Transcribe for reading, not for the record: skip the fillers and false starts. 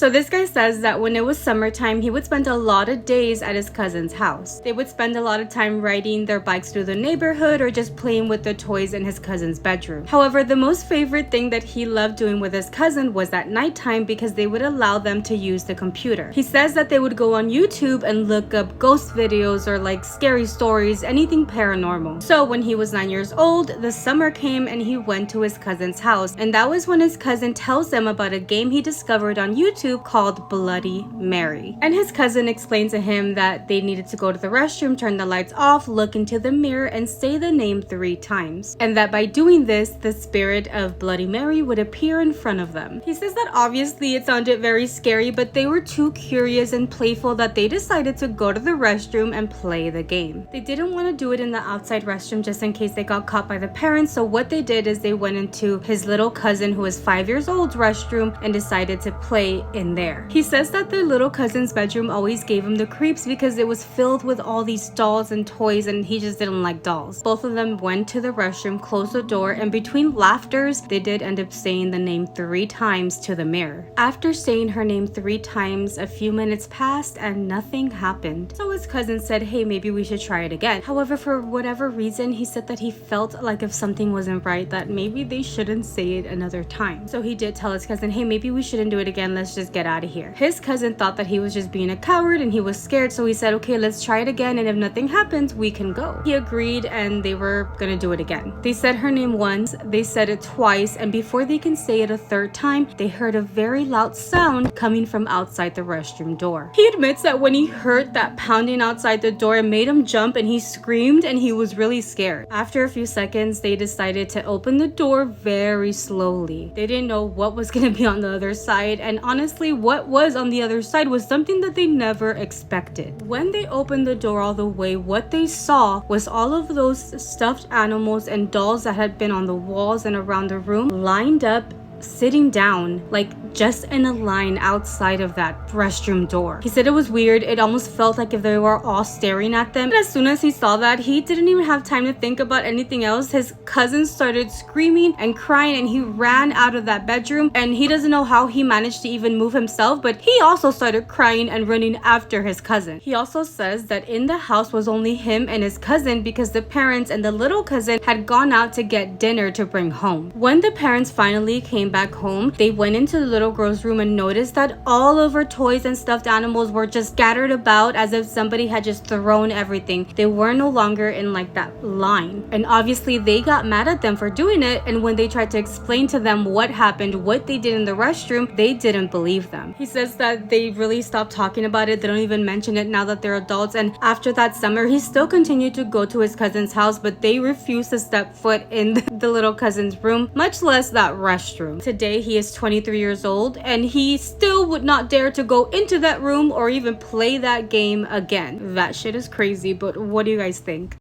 So this guy says that when it was summertime, he would spend a lot of days at his cousin's house. They would spend a lot of time riding their bikes through the neighborhood or just playing with the toys in his cousin's bedroom. However, the most favorite thing that he loved doing with his cousin was at nighttime because they would allow them to use the computer. He says that they would go on YouTube and look up ghost videos or like scary stories, anything paranormal. So when he was 9 years old, the summer came and he went to his cousin's house, and that was when his cousin tells him about a game he discovered on YouTube called Bloody Mary. And his cousin explained to him that they needed to go to the restroom, turn the lights off, look into the mirror, and say the name 3 times. And that by doing this, the spirit of Bloody Mary would appear in front of them. He says that obviously it sounded very scary, but they were too curious and playful that they decided to go to the restroom and play the game. They didn't want to do it in the outside restroom just in case they got caught by the parents, so what they did is they went into his little cousin, who was 5 years old's restroom, and decided to play in there. He says that their little cousin's bedroom always gave him the creeps because it was filled with all these dolls and toys, and he just didn't like dolls. Both of them went to the restroom, closed the door, and between laughters, they did end up saying the name 3 times to the mirror. After saying her name 3 times, a few minutes passed and nothing happened. So his cousin said, hey, maybe we should try it again. However, for whatever reason, he said that he felt like if something wasn't right, that maybe they shouldn't say it another time. So he did tell his cousin, hey, maybe we shouldn't do it again, let's just get out of here. His cousin thought that he was just being a coward and he was scared, so he said, okay, let's try it again, and if nothing happens, we can go. He agreed, and they were gonna do it again. They said her name once, they said it twice, and before they can say it a 3rd time, they heard a very loud sound coming from outside the restroom door. He admits that when he heard that pounding outside the door, it made him jump and he screamed and he was really scared. After a few seconds, they decided to open the door very slowly. They didn't know what was gonna be on the other side, and honestly, what was on the other side was something that they never expected. When they opened the door all the way, what they saw was all of those stuffed animals and dolls that had been on the walls and around the room lined up, sitting down, like just in a line outside of that restroom door. He said it was weird. It almost felt like if they were all staring at them. But as soon as he saw that, he didn't even have time to think about anything else. His cousin started screaming and crying, and he ran out of that bedroom, and he doesn't know how he managed to even move himself, but he also started crying and running after his cousin. He also says that in the house was only him and his cousin because the parents and the little cousin had gone out to get dinner to bring home. When the parents finally came back home, they went into the little girl's room and noticed that all of her toys and stuffed animals were just scattered about as if somebody had just thrown everything. They were no longer in like that line, and obviously they got mad at them for doing it, and when they tried to explain to them what happened, what they did in the restroom, they didn't believe them. He says that they really stopped talking about it. They don't even mention it now that they're adults, and after that summer, he still continued to go to his cousin's house, but they refused to step foot in the little cousin's room, much less that restroom. Today, he is 23 years old, and he still would not dare to go into that room or even play that game again. That shit is crazy, but what do you guys think?